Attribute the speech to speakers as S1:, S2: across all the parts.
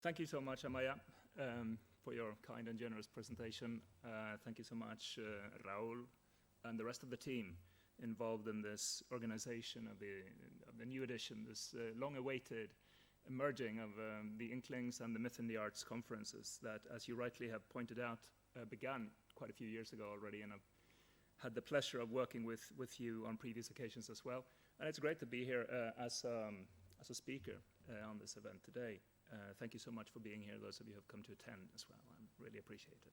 S1: Thank you so much, Amaya, for your kind and generous presentation. Thank you so much, Raul, and the rest of the team involved in this organization of the new edition, this long-awaited merging of the Inklings and the Myth in the Arts conferences that, as you rightly have pointed out, began quite a few years ago already, and I've had the pleasure of working with you on previous occasions as well. And it's great to be here as a speaker on this event today. Thank you so much for being here, those of you who have come to attend as well. I really appreciate it.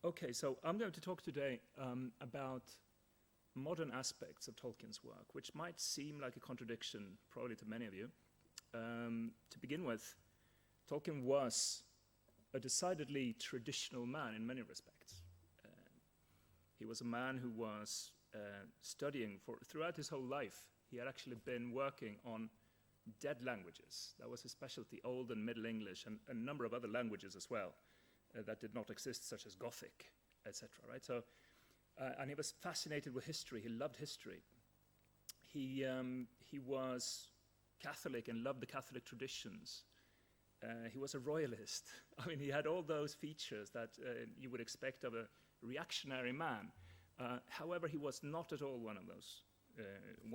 S1: Okay, so I'm going to talk today about modern aspects of Tolkien's work, which might seem like a contradiction, probably to many of you. To begin with, Tolkien was a decidedly traditional man in many respects. He was a man who was studying throughout his whole life. He had actually been working on dead languages. That was his specialty, Old and Middle English, and a number of other languages as well that did not exist, such as Gothic, etc. Right? So, and he was fascinated with history. He loved history. He was Catholic and loved the Catholic traditions. He was a royalist. I mean, he had all those features that you would expect of a reactionary man. However, he was not at all one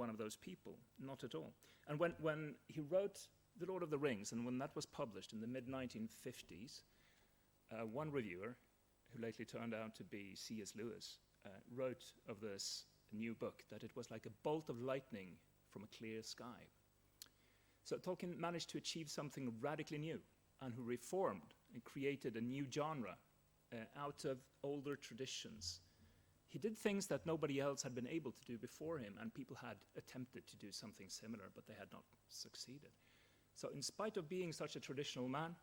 S1: of those people, not at all. And when he wrote The Lord of the Rings, and when that was published in the mid-1950s, one reviewer, who lately turned out to be C.S. Lewis, wrote of this new book that it was like a bolt of lightning from a clear sky. So Tolkien managed to achieve something radically new, and who reformed and created a new genre out of older traditions. He did things that nobody else had been able to do before him, and people had attempted to do something similar, but they had not succeeded. So in spite of being such a traditional man,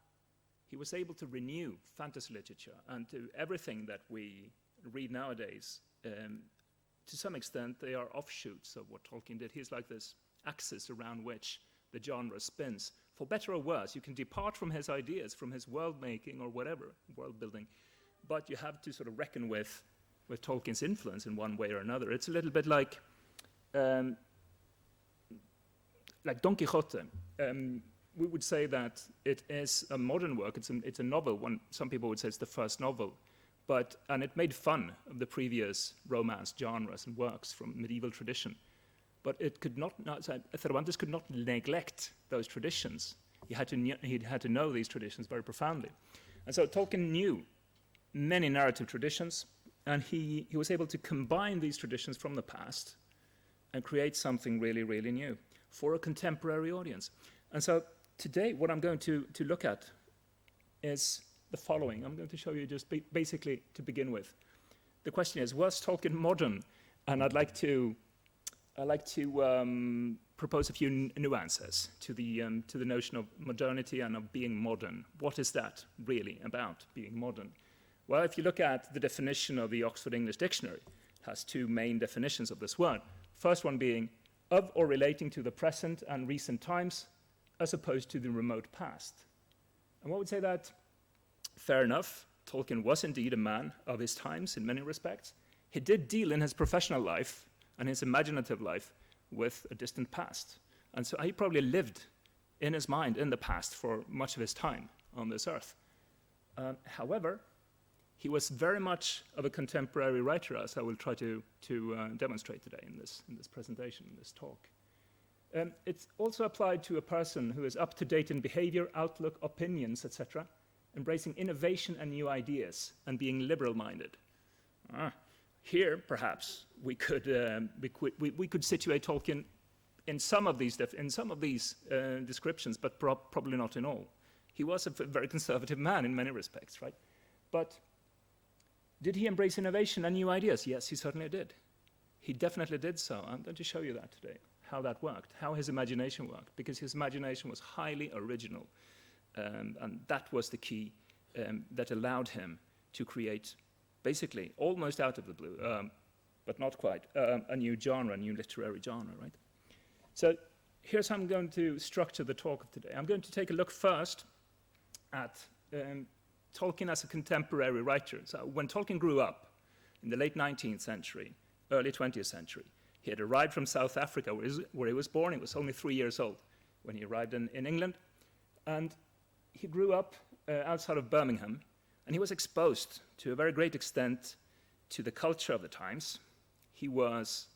S1: he was able to renew fantasy literature and to everything that we read nowadays. To some extent, they are offshoots of what Tolkien did. He's like this axis around which the genre spins. For better or worse, you can depart from his ideas, from his world-making or whatever, world-building, but you have to sort of reckon with Tolkien's influence in one way or another. It's a little bit like Don Quixote. We would say that it is a modern work. It's a novel. Some people would say it's the first novel, and it made fun of the previous romance genres and works from medieval tradition. But it could not Cervantes could not neglect those traditions. He had to know these traditions very profoundly, and so Tolkien knew many narrative traditions. And he was able to combine these traditions from the past and create something really, really new for a contemporary audience. And so today, what I'm going to look at is the following. I'm going to show you just basically to begin with. The question is, was Tolkien modern? And I'd like to propose a few nuances to the notion of modernity and of being modern. What is that really about, being modern? Well, if you look at the definition of the Oxford English Dictionary, it has two main definitions of this word. First one being of or relating to the present and recent times, as opposed to the remote past. And what would say that? Fair enough, Tolkien was indeed a man of his times in many respects. He did deal in his professional life and his imaginative life with a distant past. And so he probably lived in his mind in the past for much of his time on this earth. However, he was very much of a contemporary writer, as I will try to demonstrate today in this presentation, in this talk. It's also applied to a person who is up to date in behavior, outlook, opinions, etc., embracing innovation and new ideas, and being liberal-minded. Here, perhaps, we could situate Tolkien in some of these descriptions, but probably not in all. He was a very conservative man in many respects, right? But did he embrace innovation and new ideas? Yes, he certainly did. He definitely did so. I'm going to show you that today, how that worked, how his imagination worked, because his imagination was highly original. And that was the key that allowed him to create, basically, almost out of the blue, but not quite, a new genre, a new literary genre, right? So here's how I'm going to structure the talk of today. I'm going to take a look first at Tolkien as a contemporary writer. So when Tolkien grew up in the late 19th century, early 20th century, he had arrived from South Africa, where he was born. He was only 3 years old when he arrived in England. And he grew up outside of Birmingham, and he was exposed to a very great extent to the culture of the times. He was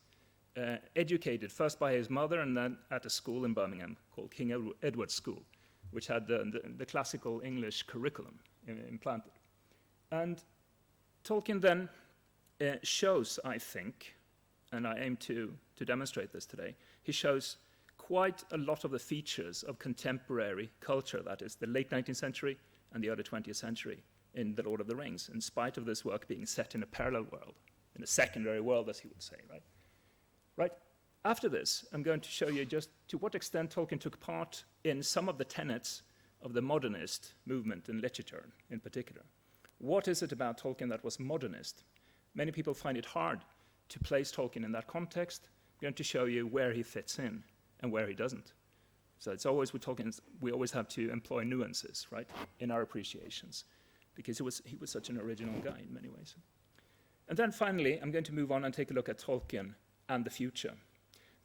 S1: educated first by his mother and then at a school in Birmingham called King Edward's School, which had the classical English curriculum implanted. And Tolkien then shows, I think, and I aim to demonstrate this today, he shows quite a lot of the features of contemporary culture, that is, the late 19th century and the early 20th century in The Lord of the Rings, in spite of this work being set in a parallel world, in a secondary world, as he would say, right? Right. After this, I'm going to show you just to what extent Tolkien took part in some of the tenets of the modernist movement in literature, in particular. What is it about Tolkien that was modernist? Many people find it hard to place Tolkien in that context. I'm going to show you where he fits in and where he doesn't. So it's always with Tolkien, we always have to employ nuances, right, in our appreciations, because he was such an original guy in many ways. And then finally, I'm going to move on and take a look at Tolkien and the future.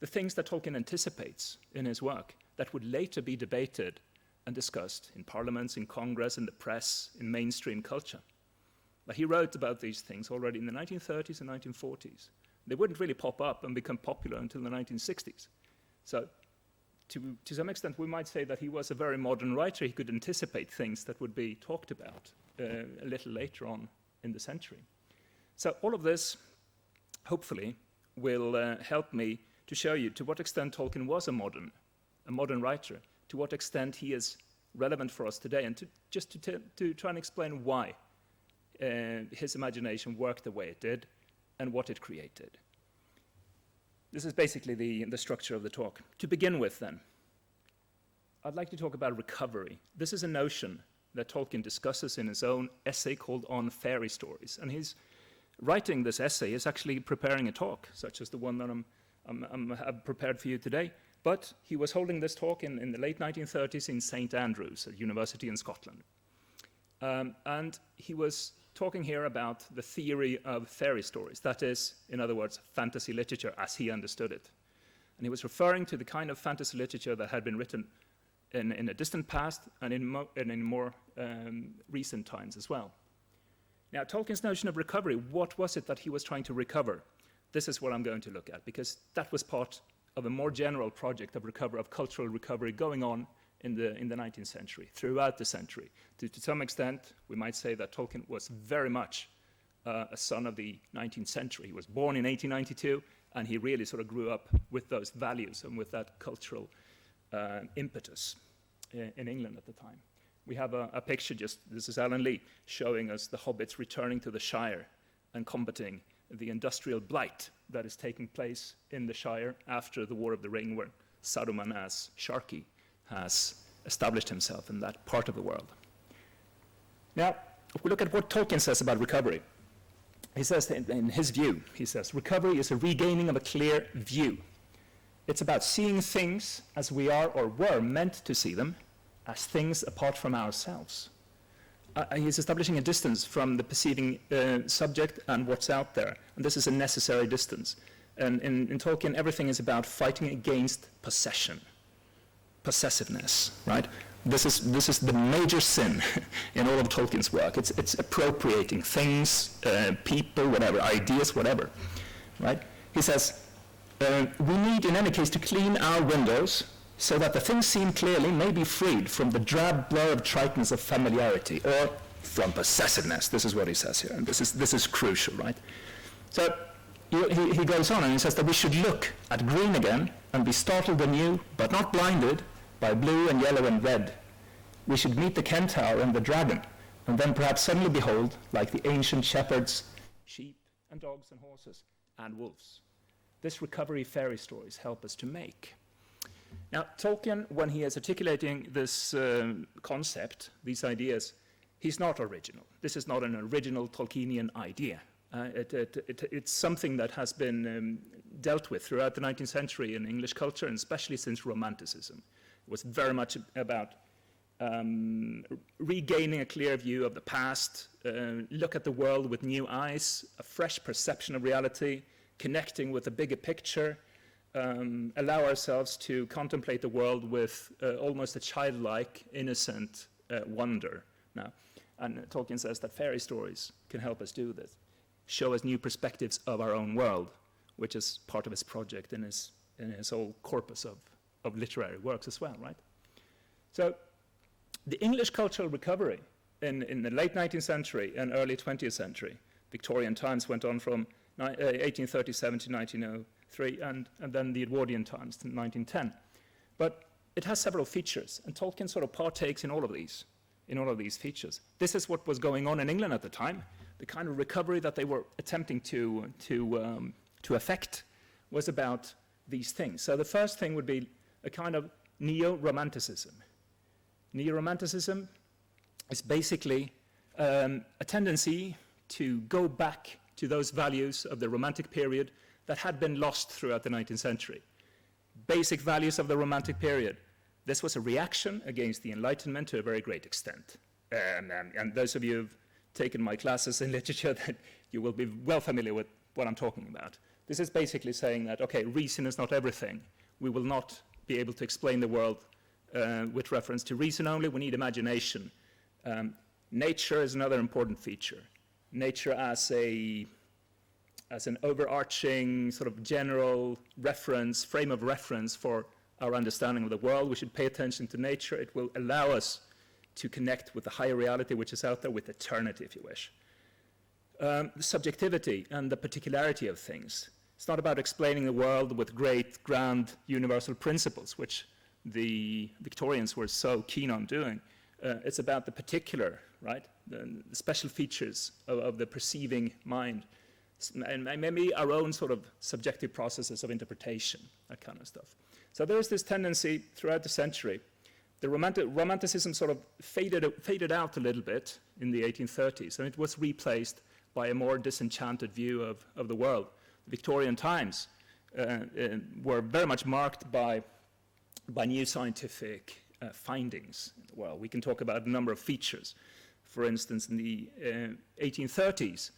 S1: The things that Tolkien anticipates in his work that would later be debated and discussed in parliaments, in Congress, in the press, in mainstream culture. But he wrote about these things already in the 1930s and 1940s. They wouldn't really pop up and become popular until the 1960s. So to some extent, we might say that he was a very modern writer. He could anticipate things that would be talked about a little later on in the century. So all of this, hopefully, will help me to show you to what extent Tolkien was a modern writer, to what extent he is relevant for us today, and to try and explain why his imagination worked the way it did and what it created. This is basically the structure of the talk. To begin with, then, I'd like to talk about recovery. This is a notion that Tolkien discusses in his own essay called On Fairy Stories, and he's writing this essay is actually preparing a talk, such as the one that I've prepared for you today. But he was holding this talk in the late 1930s in St. Andrews, a university in Scotland. And he was talking here about the theory of fairy stories, that is, in other words, fantasy literature as he understood it. And he was referring to the kind of fantasy literature that had been written in a distant past and in more recent times as well. Now, Tolkien's notion of recovery, what was it that he was trying to recover? This is what I'm going to look at, because that was part of a more general project of cultural recovery going on in the 19th century, throughout the century. To some extent, we might say that Tolkien was very much a son of the 19th century. He was born in 1892, and he really sort of grew up with those values and with that cultural impetus in England at the time. We have a picture, this is Alan Lee, showing us the hobbits returning to the Shire and combating the industrial blight that is taking place in the Shire after the War of the Ring, where Saruman as Sharky has established himself in that part of the world. Now, if we look at what Tolkien says about recovery, he says, in his view, he says, recovery is a regaining of a clear view. It's about seeing things as we are or were meant to see them, as things apart from ourselves. He's establishing a distance from the perceiving subject and what's out there, and this is a necessary distance. And in Tolkien, everything is about fighting against possessiveness, right? This is the major sin in all of Tolkien's work. It's appropriating things, people, whatever, ideas, whatever, right? He says, we need, in any case, to clean our windows so that the things seen clearly may be freed from the drab blur of triteness of familiarity, or from possessiveness. This is what he says here, and this is crucial, right? So he goes on and he says that we should look at green again and be startled anew, but not blinded, by blue and yellow and red. We should meet the centaur and the dragon, and then perhaps suddenly behold, like the ancient shepherds, sheep and dogs and horses and wolves. This recovery fairy stories help us to make. Now, Tolkien, when he is articulating this concept, these ideas, he's not original. This is not an original Tolkienian idea. It's something that has been dealt with throughout the 19th century in English culture, and especially since Romanticism. It was very much about regaining a clear view of the past, look at the world with new eyes, a fresh perception of reality, connecting with a bigger picture, allow ourselves to contemplate the world with almost a childlike, innocent wonder now. And Tolkien says that fairy stories can help us do this, show us new perspectives of our own world, which is part of his project in his whole corpus of literary works as well, right? So the English cultural recovery in the late 19th century and early 20th century, Victorian times went on from 1837 to 1903, and then the Edwardian times to 1910. But it has several features, and Tolkien sort of partakes in all of these features. This is what was going on in England at the time. The kind of recovery that they were attempting to effect was about these things. So the first thing would be a kind of neo-romanticism. Neo-romanticism is basically a tendency to go back to those values of the Romantic period that had been lost throughout the 19th century. Basic values of the Romantic period. This was a reaction against the Enlightenment to a very great extent. And those of you who've taken my classes in literature, that you will be well familiar with what I'm talking about. This is basically saying that, okay, reason is not everything. We will not be able to explain the world with reference to reason only. We need imagination. Nature is another important feature. Nature as an overarching sort of general reference, frame of reference for our understanding of the world. We should pay attention to nature. It will allow us to connect with the higher reality which is out there, with eternity, if you wish. The subjectivity and the particularity of things. It's not about explaining the world with great, grand, universal principles, which the Victorians were so keen on doing. It's about the particular, right? The special features of the perceiving mind, and maybe our own sort of subjective processes of interpretation, that kind of stuff. So there is this tendency throughout the century. The romanticism sort of faded out a little bit in the 1830s, and it was replaced by a more disenchanted view of the world. The Victorian times were very much marked by new scientific findings in the world. We can talk about a number of features. For instance, in the 1830s,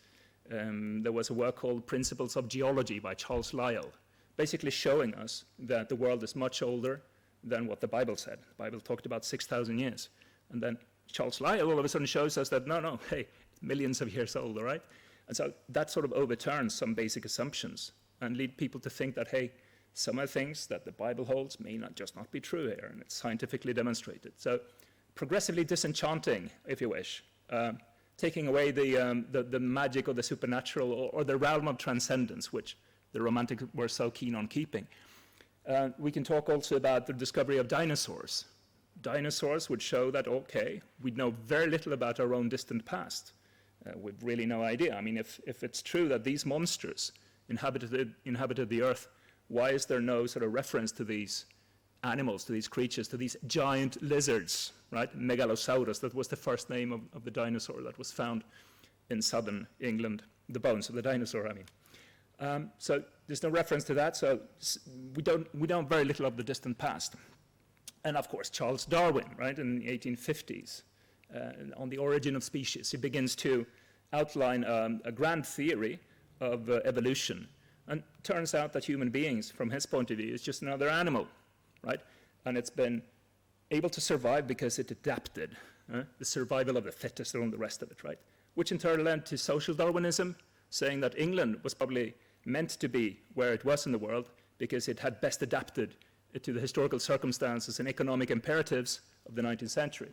S1: there was a work called Principles of Geology by Charles Lyell, basically showing us that the world is much older than what the Bible said. The Bible talked about 6,000 years. And then Charles Lyell all of a sudden shows us that, no, hey, millions of years old, all right? And so that sort of overturns some basic assumptions and lead people to think that, hey, some of the things that the Bible holds may not be true here, and it's scientifically demonstrated. So progressively disenchanting, if you wish, taking away the magic or the supernatural or the realm of transcendence, which the Romantics were so keen on keeping. We can talk also about the discovery of dinosaurs. Dinosaurs would show that, okay, we know very little about our own distant past. We've really no idea. I mean, if it's true that these monsters inhabited the earth, why is there no sort of reference to these animals, to these creatures, to these giant lizards, right? Megalosaurus, that was the first name of the dinosaur that was found in southern England, the bones of the dinosaur, I mean. So there's no reference to that, so we know very little of the distant past. And of course, Charles Darwin, right, in the 1850s, on the origin of species, he begins to outline a grand theory of evolution. And it turns out that human beings, from his point of view, is just another animal, right? And it's been able to survive because it adapted, the survival of the fittest and all the rest of it, right? Which in turn led to social Darwinism, saying that England was probably meant to be where it was in the world because it had best adapted to the historical circumstances and economic imperatives of the 19th century.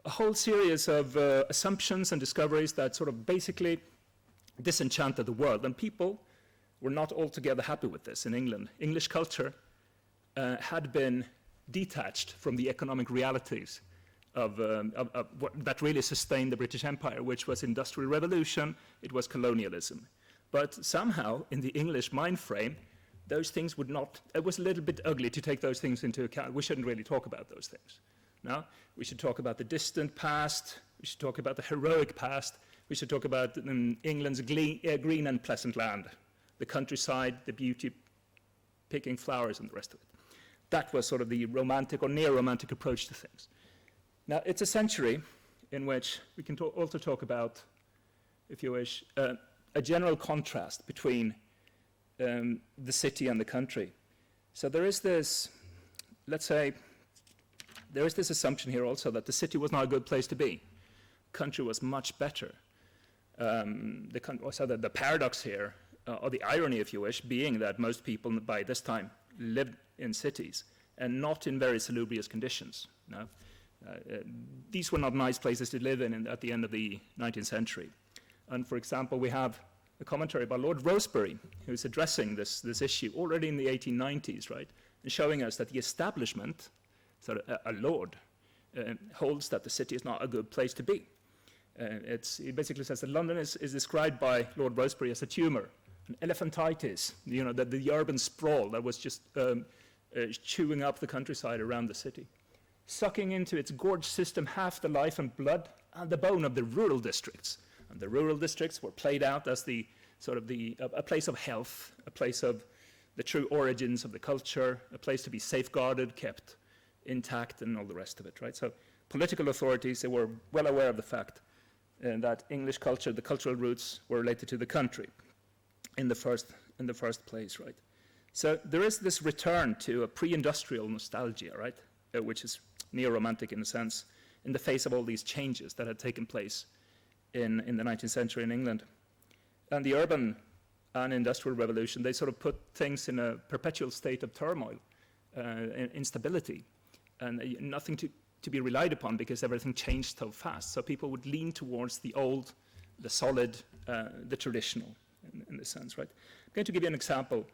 S1: A whole series of assumptions and discoveries that sort of basically disenchanted the world, and people were not altogether happy with this in England. English culture had been detached from the economic realities of what that really sustained the British Empire, which was Industrial Revolution, it was colonialism. But somehow, in the English mind frame, those things would not, it was a little bit ugly to take those things into account. We shouldn't really talk about those things. No? We should talk about the distant past, we should talk about the heroic past, we should talk about England's green and pleasant land, the countryside, the beauty, picking flowers and the rest of it. That was sort of the romantic or near-romantic approach to things. Now, it's a century in which we can also talk about, if you wish, a general contrast between the city and the country. So there is this, let's say, there is this assumption here also that the city was not a good place to be. Country was much better. So the paradox here, or the irony, if you wish, being that most people by this time lived in cities and not in very salubrious conditions. No? These were not nice places to live in at the end of the 19th century. And for example, we have a commentary by Lord Rosebery, who's addressing this issue already in the 1890s, right? And showing us that the establishment, so a lord, holds that the city is not a good place to be. He basically says that London is described by Lord Rosebery as a tumor, an elephantitis, the urban sprawl that was just chewing up the countryside around the city, sucking into its gorge system half the life and blood and the bone of the rural districts. And the rural districts were played out as a place of health, a place of the true origins of the culture, a place to be safeguarded, kept intact, and all the rest of it, right? So political authorities, they were well aware of the fact that English culture, the cultural roots, were related to the country in the first place, right? So there is this return to a pre-industrial nostalgia, right, which is neo-romantic in a sense, in the face of all these changes that had taken place in the 19th century in England. And the urban and industrial revolution, they sort of put things in a perpetual state of turmoil, instability, and nothing to be relied upon because everything changed so fast. So people would lean towards the old, the solid, the traditional, in this sense, right? I'm going to give you an example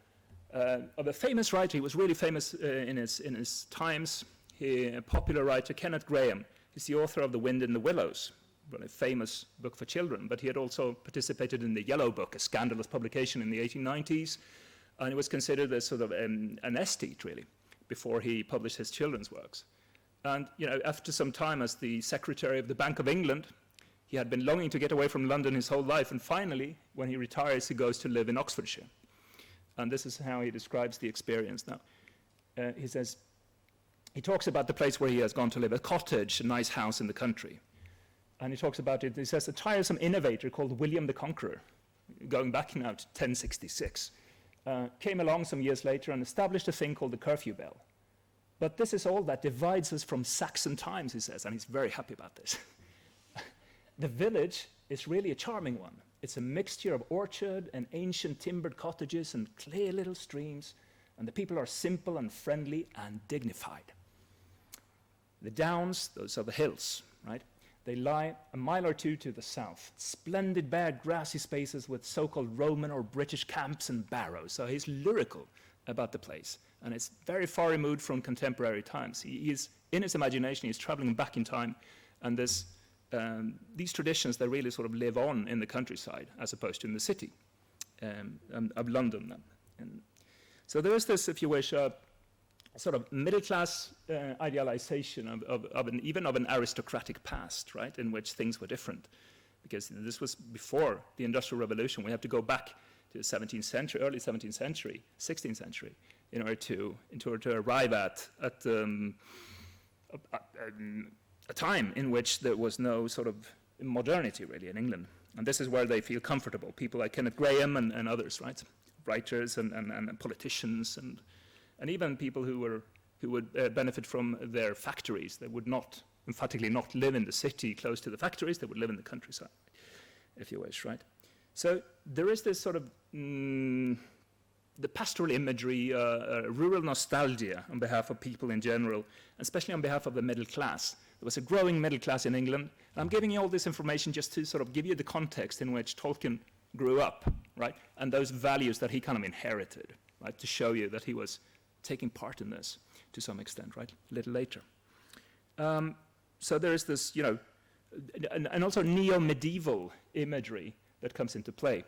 S1: of a famous writer. He was really famous in his times. A popular writer, Kenneth Grahame. He's the author of The Wind in the Willows, a famous book for children, but he had also participated in the Yellow Book, a scandalous publication in the 1890s, and it was considered as sort of an aesthete, really, before he published his children's works. And after some time as the Secretary of the Bank of England, he had been longing to get away from London his whole life, and finally, when he retires, he goes to live in Oxfordshire. And this is how he describes the experience now. He talks about the place where he has gone to live, a cottage, a nice house in the country. And he talks about it, he says, a tiresome innovator called William the Conqueror, going back now to 1066, came along some years later and established a thing called the curfew bell. But this is all that divides us from Saxon times, he says, and he's very happy about this. The village is really a charming one. It's a mixture of orchard and ancient timbered cottages and clear little streams, and the people are simple and friendly and dignified. The downs, those are the hills, right? They lie a mile or two to the south. Splendid bare grassy spaces with so-called Roman or British camps and barrows. So he's lyrical about the place. And it's very far removed from contemporary times. He is, in his imagination, he's traveling back in time. And these traditions, they really sort of live on in the countryside as opposed to in the city of London. And so there is this, if you wish, sort of middle-class idealization even of an aristocratic past, right, in which things were different. Because this was before the Industrial Revolution. We have to go back to the 17th century, early 17th century, 16th century, in order to arrive at a time in which there was no sort of modernity, really, in England. And this is where they feel comfortable. People like Kenneth Grahame and others, right, writers and politicians and even people who would benefit from their factories. They would not, emphatically not live in the city close to the factories. They would live in the countryside, if you wish, right? So there is this sort of the pastoral imagery, rural nostalgia on behalf of people in general, especially on behalf of the middle class. There was a growing middle class in England. And I'm giving you all this information just to sort of give you the context in which Tolkien grew up, right? And those values that he kind of inherited, right? To show you that he was taking part in this to some extent, right? A little later. So there is this, and also neo-medieval imagery that comes into play.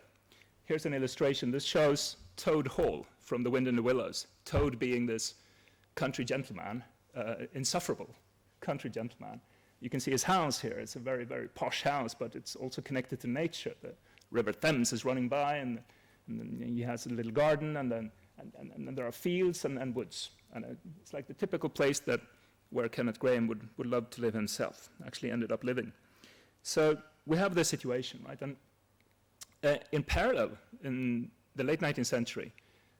S1: Here's an illustration. This shows Toad Hall from The Wind in the Willows. Toad being this country gentleman, insufferable country gentleman. You can see his house here. It's a very, very posh house, but it's also connected to nature. The River Thames is running by, and then he has a little garden, and then there are fields and woods. And it's like the typical place where Kenneth Grahame would love to live himself, actually ended up living. So we have this situation, right? And in parallel, in the late 19th century,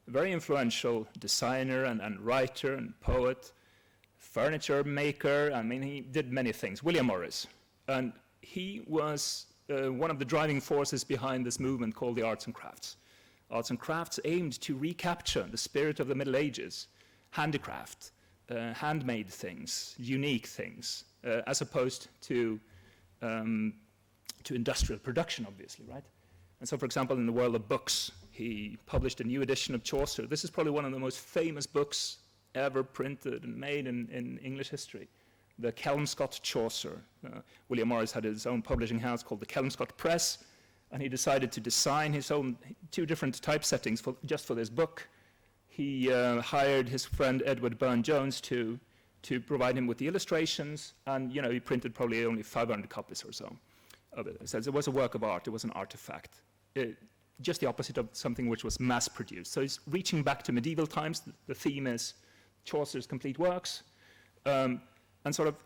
S1: a very influential designer and writer and poet, furniture maker. I mean, he did many things. William Morris. And he was one of the driving forces behind this movement called the arts and crafts. Arts and crafts aimed to recapture the spirit of the Middle Ages, handicraft, handmade things, unique things, as opposed to industrial production, obviously, right? And so, for example, in the world of books, he published a new edition of Chaucer. This is probably one of the most famous books ever printed and made in English history. The Kelmscott Chaucer. William Morris had his own publishing house called the Kelmscott Press, and he decided to design his own 2 different typesettings just for this book. He hired his friend Edward Burne-Jones to provide him with the illustrations, and he printed probably only 500 copies or so of it. So it was a work of art, it was an artifact. Just the opposite of something which was mass-produced. So he's reaching back to medieval times. The theme is Chaucer's complete works, and sort of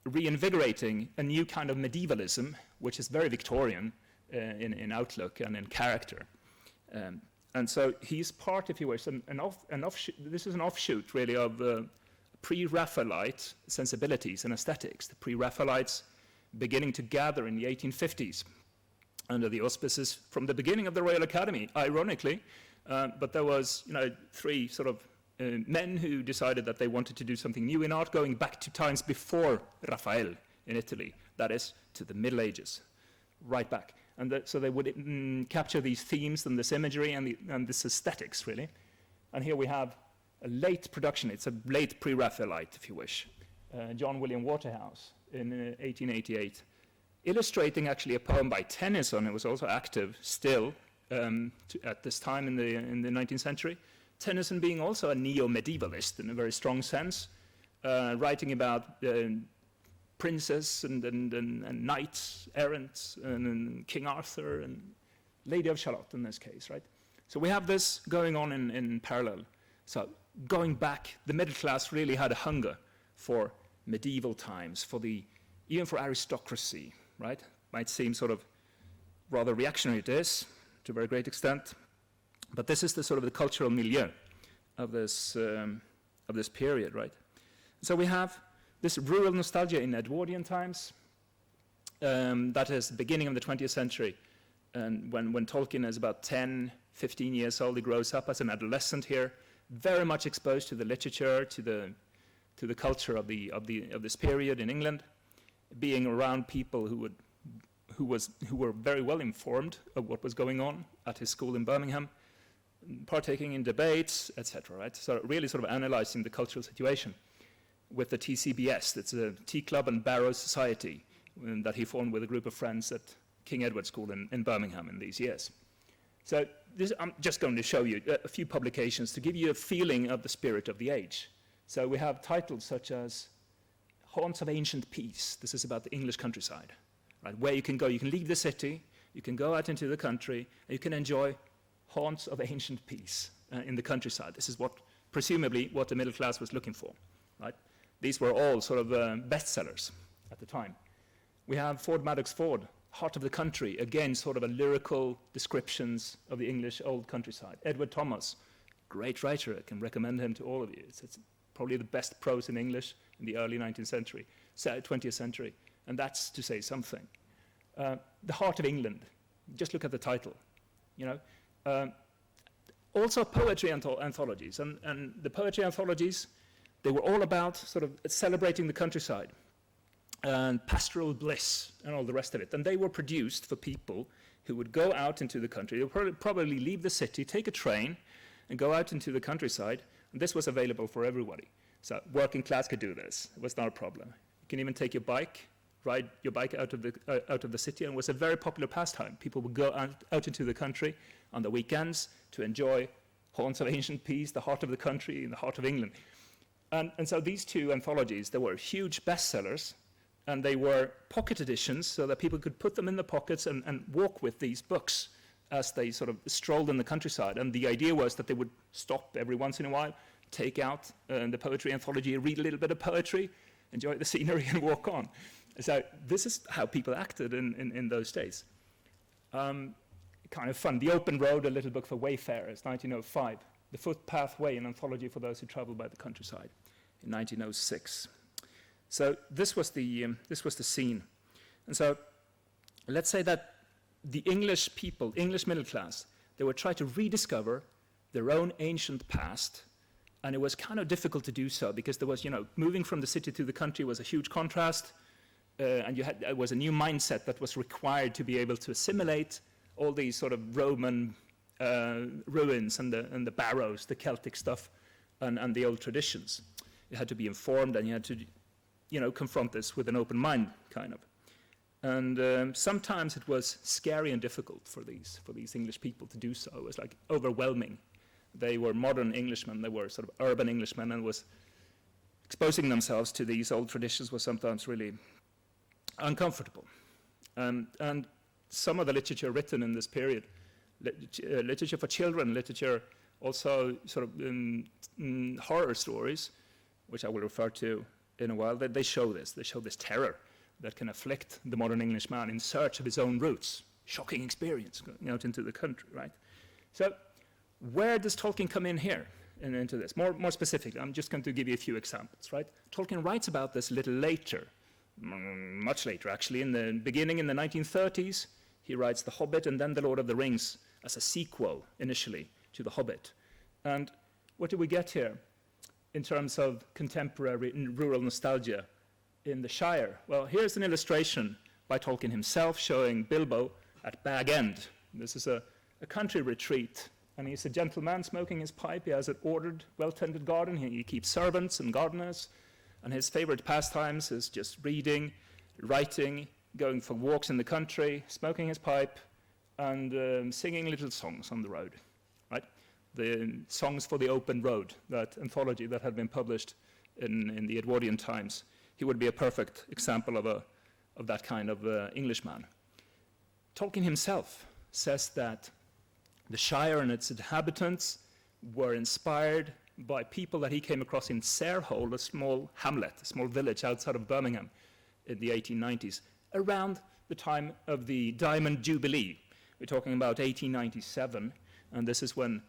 S1: reinvigorating a new kind of medievalism, which is very Victorian in outlook and in character. And so he's part, if you wish, this is an offshoot, really, of pre-Raphaelite sensibilities and aesthetics. The pre-Raphaelites beginning to gather in the 1850s under the auspices from the beginning of the Royal Academy, ironically. But there was, 3 sort of men who decided that they wanted to do something new in art, going back to times before Raphael in Italy, that is, to the Middle Ages, right back. And so they would capture these themes and this imagery and this aesthetics, really. And here we have a late production. It's a late pre-Raphaelite, if you wish. John William Waterhouse in 1888, illustrating actually a poem by Tennyson, who was also active still at this time in the 19th century. Tennyson being also a neo-medievalist in a very strong sense, writing about princes and knights errant and King Arthur and Lady of Shalott in this case, right? So we have this going on in parallel. So going back, the middle class really had a hunger for medieval times, even for aristocracy, right? Might seem sort of rather reactionary, it is, to a very great extent. But this is the sort of the cultural milieu of this period, right? So we have this rural nostalgia in Edwardian times, that is the beginning of the 20th century, and when Tolkien is about 10, 15 years old, he grows up as an adolescent here, very much exposed to the literature, to the culture of this period in England, being around people who were very well informed of what was going on at his school in Birmingham, partaking in debates, etc. Right? So really sort of analyzing the cultural situation with the TCBS. It's a Tea Club and Barrow Society that he formed with a group of friends at King Edward School in Birmingham in these years. So I'm just going to show you a few publications to give you a feeling of the spirit of the age. So we have titles such as Haunts of Ancient Peace. This is about the English countryside, right? Where you can go. You can leave the city, you can go out into the country, and you can enjoy haunts of ancient peace in the countryside. This is presumably what the middle class was looking for, right? These were all sort of bestsellers at the time. We have Ford Madox Ford, Heart of the Country, again, sort of a lyrical descriptions of the English old countryside. Edward Thomas, great writer, I can recommend him to all of you. It's probably the best prose in English in the early 20th century, and that's to say something. The Heart of England, just look at the title, Also poetry anthologies, and the poetry anthologies, they were all about sort of celebrating the countryside and pastoral bliss and all the rest of it. And they were produced for people who would go out into the country. They would probably leave the city, take a train, and go out into the countryside. And this was available for everybody. So working class could do this. It was not a problem. You can even take your bike, ride your bike out of the city, and it was a very popular pastime. People would go out into the country on the weekends to enjoy Haunts of Ancient Peace, the Heart of the Country, and the Heart of England. And so these two anthologies, they were huge bestsellers, and they were pocket editions so that people could put them in the pockets and walk with these books as they sort of strolled in the countryside. And the idea was that they would stop every once in a while, take out the poetry anthology, read a little bit of poetry, enjoy the scenery, and walk on. So this is how people acted in those days. Kind of fun. The Open Road, a little book for wayfarers, 1905. The Footpath Way, an anthology for those who travel by the countryside, in 1906. So this was the scene. And so let's say that the English people, English middle class, they would try to rediscover their own ancient past, and it was kind of difficult to do so because there was, moving from the city to the country was a huge contrast, and it was a new mindset that was required to be able to assimilate all these sort of Roman ruins and the barrows, the Celtic stuff, and the old traditions. You had to be informed, and you had to, confront this with an open mind, kind of. And sometimes it was scary and difficult for these English people to do so. It was like overwhelming. They were modern Englishmen. They were sort of urban Englishmen, and was exposing themselves to these old traditions was sometimes really uncomfortable. And some of the literature written in this period, literature for children, literature also sort of horror stories, which I will refer to in a while, they show this. They show this terror that can afflict the modern Englishman in search of his own roots. Shocking experience going out into the country, right? So where does Tolkien come in here into this? More specifically, I'm just going to give you a few examples, right? Tolkien writes about this a little later, much later actually, in the beginning in the 1930s. He writes The Hobbit and then The Lord of the Rings as a sequel initially to The Hobbit. And what do we get here in terms of contemporary and rural nostalgia in the Shire? Well, here's an illustration by Tolkien himself showing Bilbo at Bag End. This is a country retreat, and he's a gentleman smoking his pipe. He has an ordered, well-tended garden. He keeps servants and gardeners, and his favorite pastimes is just reading, writing, going for walks in the country, smoking his pipe, and singing little songs on the road, right? The Songs for the Open Road, that anthology that had been published in the Edwardian times. He would be a perfect example of that kind of Englishman. Tolkien himself says that the Shire and its inhabitants were inspired by people that he came across in Sarehole, a small hamlet, a small village outside of Birmingham in the 1890s, around the time of the Diamond Jubilee. We're talking about 1897, and this is when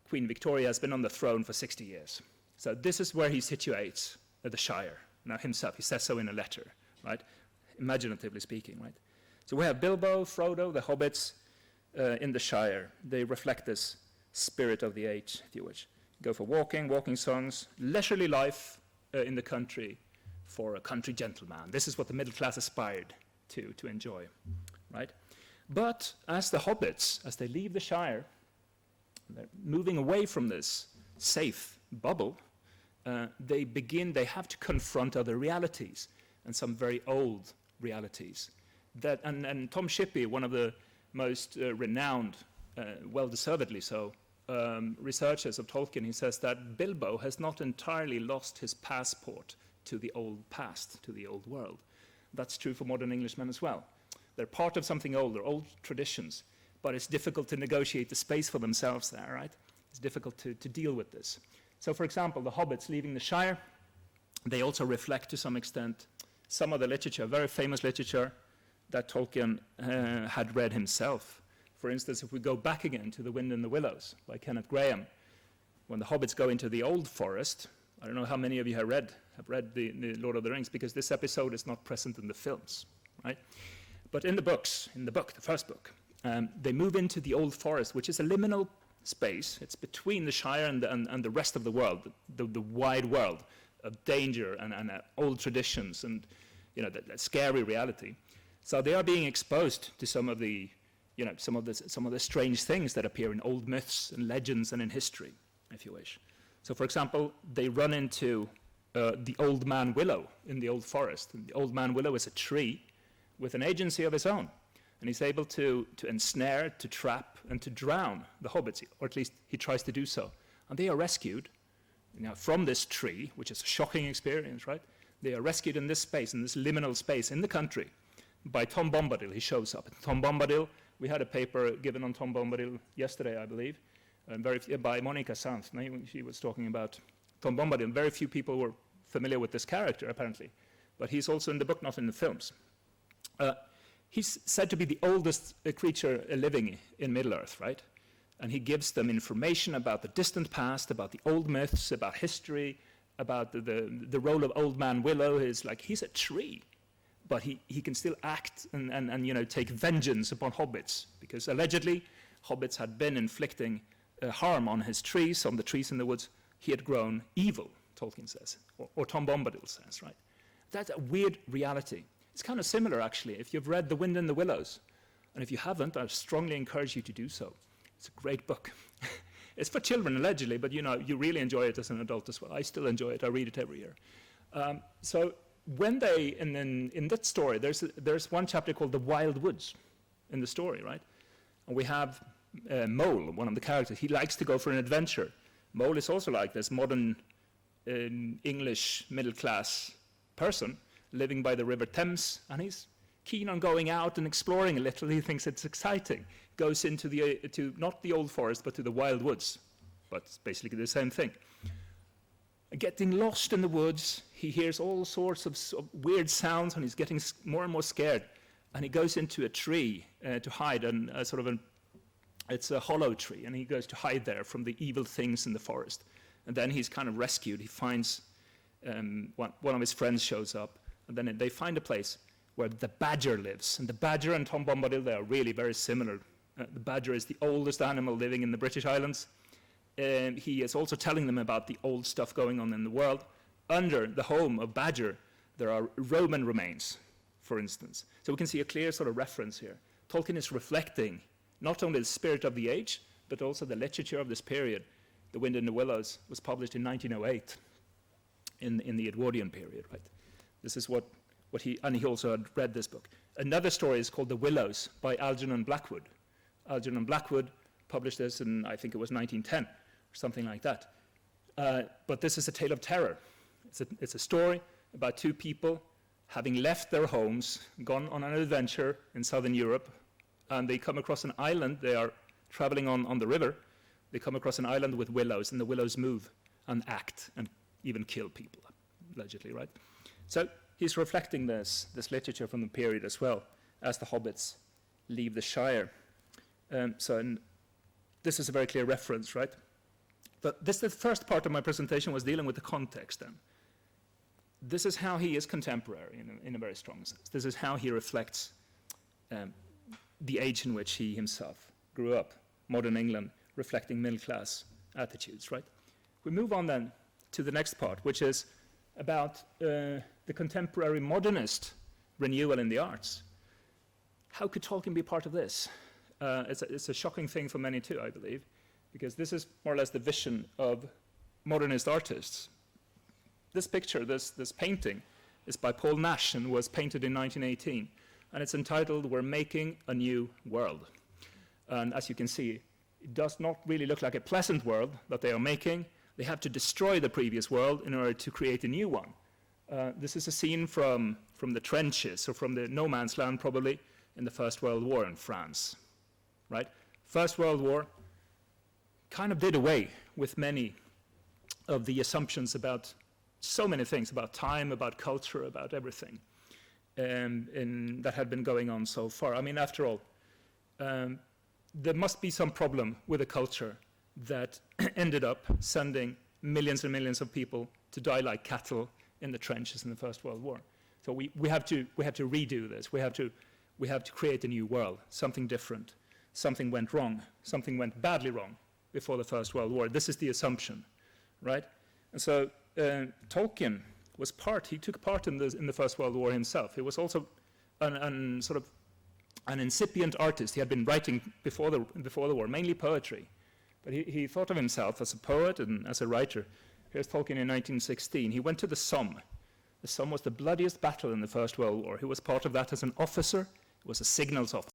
S1: Queen Victoria has been on the throne for 60 years. So this is where he situates the Shire. Now himself, he says so in a letter, right? Imaginatively speaking, right? So we have Bilbo, Frodo, the hobbits in the Shire. They reflect this spirit of the age, if you wish. Go for walking songs, leisurely life in the country for a country gentleman. This is what the middle class aspired to enjoy, right? But as the hobbits, as they leave the Shire, they're moving away from this safe bubble, they have to confront other realities, and some very old realities. And Tom Shippey, one of the most renowned, well-deservedly so, researchers of Tolkien, he says that Bilbo has not entirely lost his passport to the old past, to the old world. That's true for modern Englishmen as well. They're part of something older, old traditions, but it's difficult to negotiate the space for themselves there, right? It's difficult to deal with this. So, for example, the hobbits leaving the Shire, they also reflect to some extent some of the literature, very famous literature that Tolkien had read himself. For instance, if we go back again to The Wind in the Willows by Kenneth Grahame, when the hobbits go into the old forest, I don't know how many of you have read the Lord of the Rings, because this episode is not present in the films, right? But in the book, the first book, they move into the old forest, which is a liminal space. It's between the Shire and the rest of the world, the wide world of danger and old traditions and the scary reality. So they are being exposed to some of the strange things that appear in old myths and legends and in history, if you wish. So, for example, they run into the Old Man Willow in the old forest. And the Old Man Willow is a tree with an agency of his own. And he's able to ensnare, to trap, and to drown the hobbits, or at least he tries to do so. And they are rescued from this tree, which is a shocking experience, right? They are rescued in this space, in this liminal space in the country, by Tom Bombadil. He shows up. Tom Bombadil, we had a paper given on Tom Bombadil yesterday, I believe, by Monica Sanz. She was talking about Tom Bombadil. Very few people were familiar with this character, apparently. But he's also in the book, not in the films. He's said to be the oldest creature living in Middle-earth, right? And he gives them information about the distant past, about the old myths, about history, about the role of Old Man Willow is like he's a tree, but he can still act and you know, take vengeance upon hobbits, because allegedly hobbits had been inflicting harm on his trees, on the trees in the woods. He had grown evil, Tolkien says, or Tom Bombadil says, right? That's a weird reality. It's kind of similar, actually, if you've read The Wind in the Willows. And if you haven't, I strongly encourage you to do so. It's a great book. It's for children, allegedly, but you know, you really enjoy it as an adult as well. I still enjoy it. I read it every year. So when they, in that story, there's one chapter called The Wild Woods in the story, right? And we have Mole, one of the characters. He likes to go for an adventure. Mole is also like this modern English middle-class person living by the River Thames, and he's keen on going out and exploring a little. He thinks it's exciting. Goes into to not the old forest, but to the wild woods. But it's basically the same thing. Getting lost in the woods, he hears all sorts of weird sounds, and he's getting more and more scared. And he goes into a tree to hide, and it's a hollow tree, and he goes to hide there from the evil things in the forest. And then he's kind of rescued. He finds one of his friends shows up, and then they find a place where the badger lives. And the badger and Tom Bombadil, they are really very similar. The badger is the oldest animal living in the British Islands. He is also telling them about the old stuff going on in the world. Under the home of Badger, there are Roman remains, for instance. So we can see a clear sort of reference here. Tolkien is reflecting not only the spirit of the age, but also the literature of this period. The Wind in the Willows was published in 1908 in the Edwardian period, right? This is what he also had read this book. Another story is called The Willows by Algernon Blackwood. Algernon Blackwood published this in, I think it was 1910, or something like that. But this is a tale of terror. It's a story about two people having left their homes, gone on an adventure in southern Europe, and they come across an island. They are traveling on the river. They come across an island with willows, and the willows move and act and even kill people, allegedly, right? So he's reflecting this literature from the period as well as the hobbits leave the Shire. This is a very clear reference, right? But the first part of my presentation was dealing with the context then. This is how he is contemporary in a very strong sense. This is how he reflects the age in which he himself grew up, modern England, reflecting middle-class attitudes, right? We move on then to the next part, which is about the contemporary modernist renewal in the arts. How could Tolkien be part of this? It's a shocking thing for many too, I believe, because this is more or less the vision of modernist artists. This picture, this painting, is by Paul Nash and was painted in 1918, and it's entitled "We're Making a New World." And as you can see, it does not really look like a pleasant world that they are making. They have to destroy the previous world in order to create a new one. This is a scene from the trenches, or from the no man's land probably, in the First World War in France, right? First World War kind of did away with many of the assumptions about so many things, about time, about culture, about everything that had been going on so far. I mean, after all, there must be some problem with a culture that ended up sending millions and millions of people to die like cattle in the trenches in the First World War. So we have to redo this. We have to create a new world, something different. Something went wrong. Something went badly wrong before the First World War. This is the assumption, right? And so Tolkien he took part in the First World War himself. He was also an incipient artist. He had been writing before the war, mainly poetry. But he thought of himself as a poet and as a writer. Here's Tolkien in 1916. He went to the Somme. The Somme was the bloodiest battle in the First World War. He was part of that as an officer. He was a signals officer.